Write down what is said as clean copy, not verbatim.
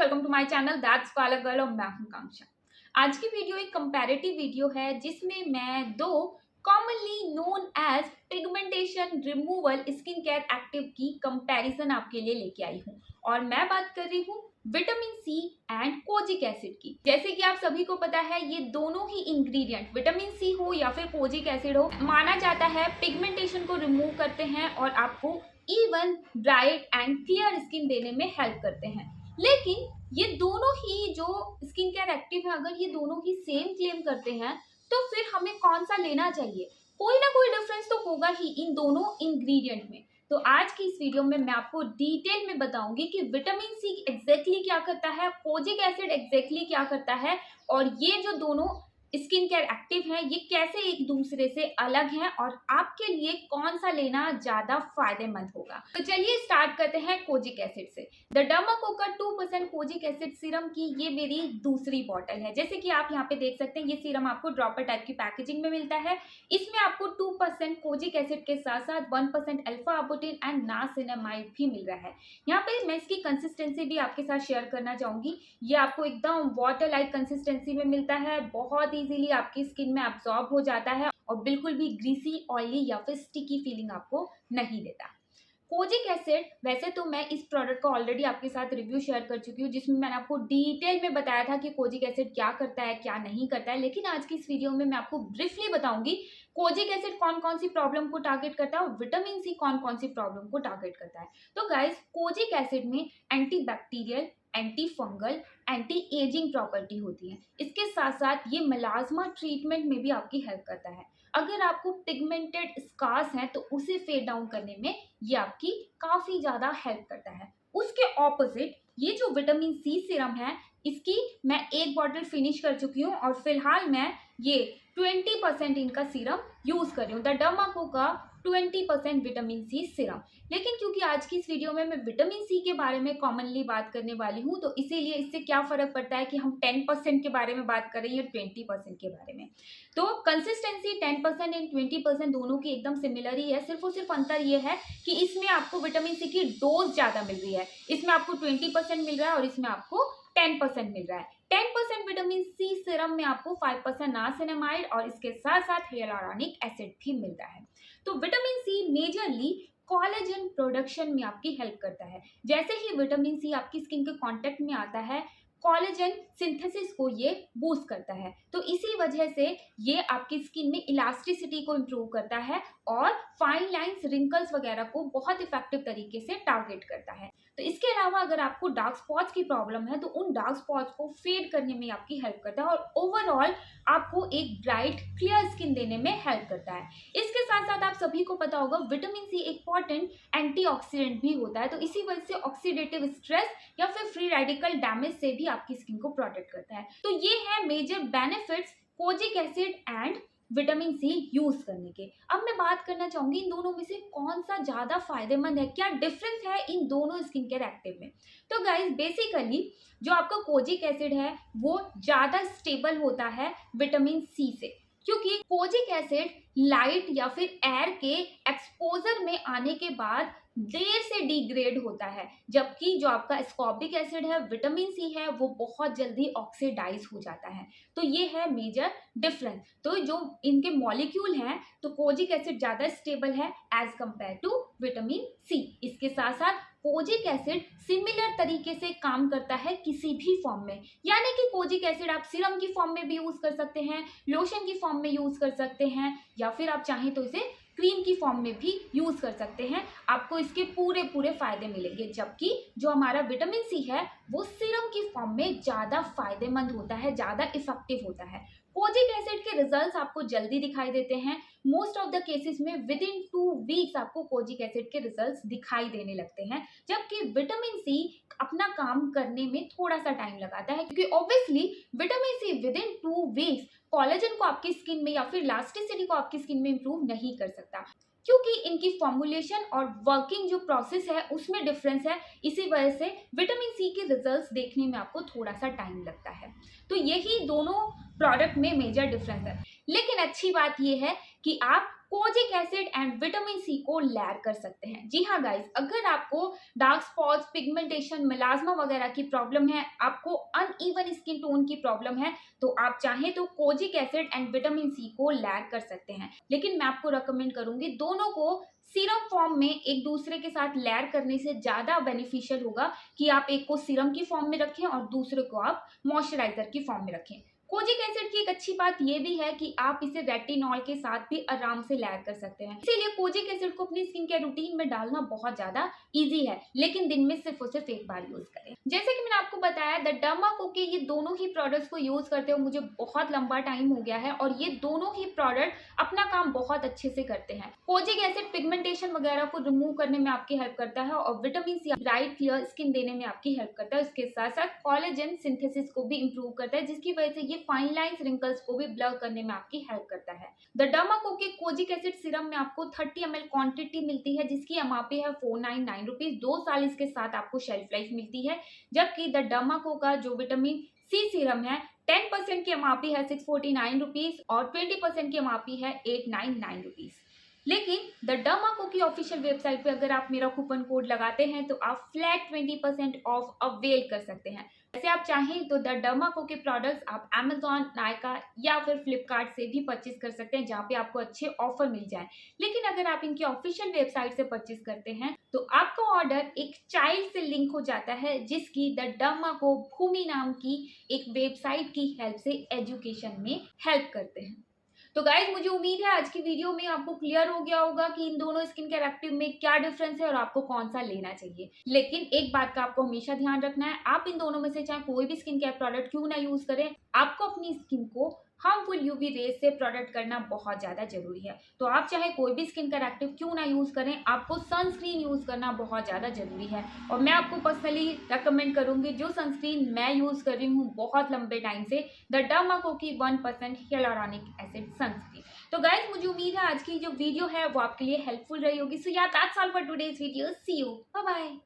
Welcome to my channel that's parlour girl और मैं हूं कांक्षा। आज की वीडियो एक कंपैरेटिव वीडियो है जिसमें मैं दो commonly known as pigmentation removal skin care active की कंपैरिजन आपके लिए लेके आई हूं और मैं बात कर रही हूं vitamin C and kojic acid की। जैसे कि आप सभी को पता है ये दोनों ही इंग्रेडिएंट विटामिन सी हो या फिर कोजिक एसिड हो माना जाता है पिगमेंटेशन को रिमूव करते हैं और आपको even bright and clear skin देने में हेल्प करते हैं। लेकिन ये दोनों ही जो स्किन केयर एक्टिव है अगर ये दोनों ही सेम क्लेम करते हैं तो फिर हमें कौन सा लेना चाहिए? कोई ना कोई डिफरेंस तो होगा ही इन दोनों इंग्रेडिएंट में। तो आज की इस वीडियो में मैं आपको डिटेल में बताऊंगी कि विटामिन सी एग्जैक्टली क्या करता है, कोजिक एसिड एग्जैक्टली क्या करता है और ये जो दोनों स्किन केयर एक्टिव है ये कैसे एक दूसरे से अलग हैं और आपके लिए कौन सा लेना ज्यादा फायदेमंद होगा। तो चलिए स्टार्ट करते हैं कोजिक एसिड से। द डर्माकोका 2% कोजिक एसिड सीरम की ये मेरी दूसरी बॉटल है। जैसे कि आप यहाँ पे देख सकते हैं ये सीरम आपको ड्रॉपर टाइप की पैकेजिंग में मिलता है। इसमें आपको 2% कोजिक एसिड के साथ साथ 1% अल्फा आर्बुटिन एंड नासिनामाइड भी मिल रहा है। यहाँ पे मैं इसकी कंसिस्टेंसी भी आपके साथ शेयर करना चाहूंगी। ये आपको एकदम वाटर लाइक कंसिस्टेंसी में मिलता है, बहुत इजीली आपकी स्किन में एब्जॉर्ब हो जाता है और बिल्कुल भी ग्रीसी, ऑयली या फिर स्टिकी फीलिंग आपको नहीं देता। कोजिक एसिड वैसे तो मैं इस प्रोडक्ट का ऑलरेडी आपके साथ रिव्यू शेयर कर चुकी हूँ जिसमें मैंने आपको डिटेल में बताया था कि कोजिक एसिड क्या करता है क्या नहीं करता है, लेकिन आज की इस वीडियो में मैं आपको ब्रीफली बताऊंगी कोजिक एसिड कौन कौन सी प्रॉब्लम को टारगेट करता है और विटामिन सी कौन कौन सी प्रॉब्लम को टारगेट करता है। तो गाइस कोजिक एसिड में anti bacterial, anti fungal, anti ageing property होती है। इसके साथ साथ ये मेलाज्मा ट्रीटमेंट में भी आपकी हेल्प करता है। अगर आपको पिगमेंटेड स्कार्स हैं तो उसे फेड डाउन करने में ये आपकी काफी ज्यादा हेल्प करता है। उसके ऑपोजिट ये जो विटामिन सी सीरम है इसकी मैं एक बॉटल फिनिश कर चुकी हूँ और फिलहाल मैं ये 20% इनका सीरम यूज कर रही हूँ, द डर्माकोका 20% विटामिन सी सीरम। लेकिन क्योंकि आज की इस वीडियो में मैं विटामिन सी के बारे में कॉमनली बात करने वाली हूँ तो इसीलिए इससे क्या फर्क पड़ता है कि हम 10% के बारे में बात कर रहे हैं या 20% के बारे में। तो कंसिस्टेंसी 10% एंड 20% दोनों की एकदम सिमिलर ही है। सिर्फ और सिर्फ अंतर ये है कि इसमें आपको विटामिन सी की डोज ज्यादा मिल रही है। इसमें आपको 20% मिल रहा है और इसमें आपको 10% मिल रहा है। 10% विटामिन सी सीरम में आपको 5% नासिनामाइड और इसके साथ साथ हियालुरोनिक एसिड भी मिलता है। तो vitamin C majorly collagen production में आपकी हेल्प करता है। जैसे ही विटामिन सी आपकी स्किन के कांटेक्ट में आता है कोलेजन सिंथेसिस को ये बूस्ट करता है, तो इसी वजह से ये आपकी स्किन में इलास्टिसिटी को इम्प्रूव करता है और फाइन लाइंस, रिंकल्स वगैरह को बहुत इफेक्टिव तरीके से टारगेट करता है। तो इसके अलावा अगर आपको डार्क स्पॉट्स की प्रॉब्लम है तो उन डार्क स्पॉट्स को फेड करने में आपकी हेल्प करता है और ओवरऑल आपको एक ब्राइट क्लियर स्किन देने में हेल्प करता है। इसके साथ साथ आप सभी को पता होगा विटामिन सी एक इंपॉर्टेंट एंटीऑक्सीडेंट भी होता है, तो इसी वजह से ऑक्सीडेटिव स्ट्रेस या फिर फ्री रेडिकल डैमेज से भी आपकी स्किन को प्रोटेक्ट करता है। तो ये है major benefits kojic acid and vitamin C use करने के। अब मैं बात करना चाहूंगी इन दोनों में से कौन सा ज्यादा फायदेमंद है, क्या डिफरेंस है इन दोनों स्किन केयर एक्टिव में। तो गाइस बेसिकली जो आपका कोजिक एसिड है वो ज्यादा स्टेबल होता है विटामिन सी से, क्योंकि कोजिक एसिड लाइट या फिर एयर के एक्सपोजर में आने के बाद देर से डिग्रेड होता है, जबकि जो आपका एस्कॉर्बिक एसिड है, विटामिन सी है, वो बहुत जल्दी ऑक्सीडाइज हो जाता है। तो ये है मेजर डिफरेंस। तो जो इनके मॉलिक्यूल हैं तो कोजिक एसिड ज्यादा स्टेबल है as compare to vitamin C. इसके साथ साथ कोजिक एसिड सिमिलर तरीके से काम करता है किसी भी फॉर्म में, यानी कि कोजिक एसिड आप सीरम की फॉर्म में भी यूज कर सकते हैं, लोशन की फॉर्म में यूज कर सकते हैं या फिर आप चाहें तो इसे क्रीम की फॉर्म में भी यूज कर सकते हैं। आपको इसके पूरे फायदे मिलेंगे, जबकि जो हमारा विटामिन सी है वो सीरम की फॉर्म में ज्यादा फायदेमंद होता है, ज्यादा इफेक्टिव होता है। कोजिक एसिड के रिजल्ट्स आपको जल्दी दिखाई देते हैं, मोस्ट ऑफ द केसेस में विद इन 2 वीक्स आपको कोजिक एसिड के रिजल्ट्स दिखाई देने लगते हैं, जबकि विटामिन सी अपना काम करने में थोड़ा सा टाइम लगाता है, क्योंकि obviously vitamin C within 2 weeks collagen को आपकी स्किन में या फिर इलास्टिसिटी को आपकी स्किन में इंप्रूव नहीं कर सकता, क्योंकि इनकी फॉर्मुलेशन और वर्किंग जो प्रोसेस है उसमें डिफरेंस है। इसी वजह से विटामिन सी के रिजल्ट्स देखने में आपको थोड़ा सा टाइम लगता है। तो यही दोनों प्रोडक्ट में मेजर डिफरेंस है। लेकिन अच्छी बात यह है कि आप kojic acid and vitamin C को लेयर कर सकते हैं। जी हाँ गाइस, अगर आपको डार्क स्पॉट्स, पिगमेंटेशन, मेलास्मा वगैरह की प्रॉब्लम है, आपको अनइवन स्किन टोन की प्रॉब्लम है, तो आप चाहें तो kojic acid and vitamin C को लेयर कर सकते हैं। लेकिन मैं आपको रेकमेंड करूंगी दोनों को सीरम फॉर्म में एक दूसरे के साथ लेयर करने से ज्यादा बेनिफिशियल होगा कि आप एक को सीरम की फॉर्म में रखें और दूसरे को आप मॉइस्चराइजर की फॉर्म में रखें। कोजिक एसिड की एक अच्छी बात यह भी है कि आप इसे रेटिनॉल के साथ भी आराम से लेयर कर सकते हैं। इसीलिए कोजिक एसिड को अपनी स्किन केयर रूटीन में डालना बहुत ज्यादा इजी है, लेकिन दिन में सिर्फ और सिर्फ एक बार यूज करें। जैसे कि मैंने आपको बताया, द डर्माको के ये दोनों ही प्रोडक्ट्स को यूज करते हुए मुझे बहुत लंबा टाइम हो गया है और ये दोनों ही प्रोडक्ट अपना काम बहुत अच्छे से करते हैं। कोजिक एसिड पिगमेंटेशन वगैरह को रिमूव करने में आपकी हेल्प करता है और vitamin C bright clear skin देने में आपकी हेल्प करता है। उसके साथ साथ कोलेजन सिंथेसिस को भी इंप्रूव करता है, जिसकी वजह से ये फाइन लाइंस, रिंकल्स को भी ब्लर करने में आपकी हेल्प करता है। द डर्माको के कोजिक एसिड सीरम में आपको 30 ml क्वांटिटी मिलती है, जिसकी एमआरपी है 499 रुपीज। 2 साल इसके साथ आपको शेल्फ लाइफ मिलती है। जबकि द डर्माको का जो विटामिन सी सीरम है 10% की एमआरपी है 649 रुपीज और 20% की एमआरपी है 899 रुपीज। लेकिन द डर्माको की ऑफिशियल वेबसाइट पे अगर आप मेरा कूपन कोड लगाते हैं तो आप फ्लैट 20% ऑफ अवेल कर सकते हैं। वैसे आप चाहें तो द डर्माको के प्रोडक्ट्स आप Amazon, नायका या फिर फ्लिपकार्ट से भी परचेज कर सकते हैं, जहाँ पे आपको अच्छे ऑफर मिल जाए। लेकिन अगर आप इनकी ऑफिशियल वेबसाइट से परचेज करते हैं तो आपका ऑर्डर एक चाइल्ड से लिंक हो जाता है, जिसकी द डर्माको भूमि नाम की एक वेबसाइट की हेल्प से एजुकेशन में हेल्प करते हैं। तो गाइज, मुझे उम्मीद है आज की वीडियो में आपको क्लियर हो गया होगा कि इन दोनों स्किन केयर एक्टिव में क्या डिफरेंस है और आपको कौन सा लेना चाहिए। लेकिन एक बात का आपको हमेशा ध्यान रखना है, आप इन दोनों में से चाहे कोई भी स्किन केयर प्रोडक्ट क्यों ना यूज करें, आपको अपनी स्किन को हार्मफुल यूवी रेज से प्रोटेक्ट करना बहुत ज्यादा जरूरी है। तो आप चाहे कोई भी स्किन केयर एक्टिव क्यों ना यूज करें, आपको सनस्क्रीन यूज करना बहुत ज्यादा जरूरी है। और मैं आपको पर्सनली रेकमेंड करूंगी जो सनस्क्रीन मैं यूज कर रही हूँ बहुत लंबे टाइम से, द डर्माको की 1% हियालुरोनिक एसिड सनस्क्रीन। तो गाइज, मुझे उम्मीद है आज की जो वीडियो है वो आपके लिए हेल्पफुल रही होगी। So yeah that's all for today's video. See you, bye bye.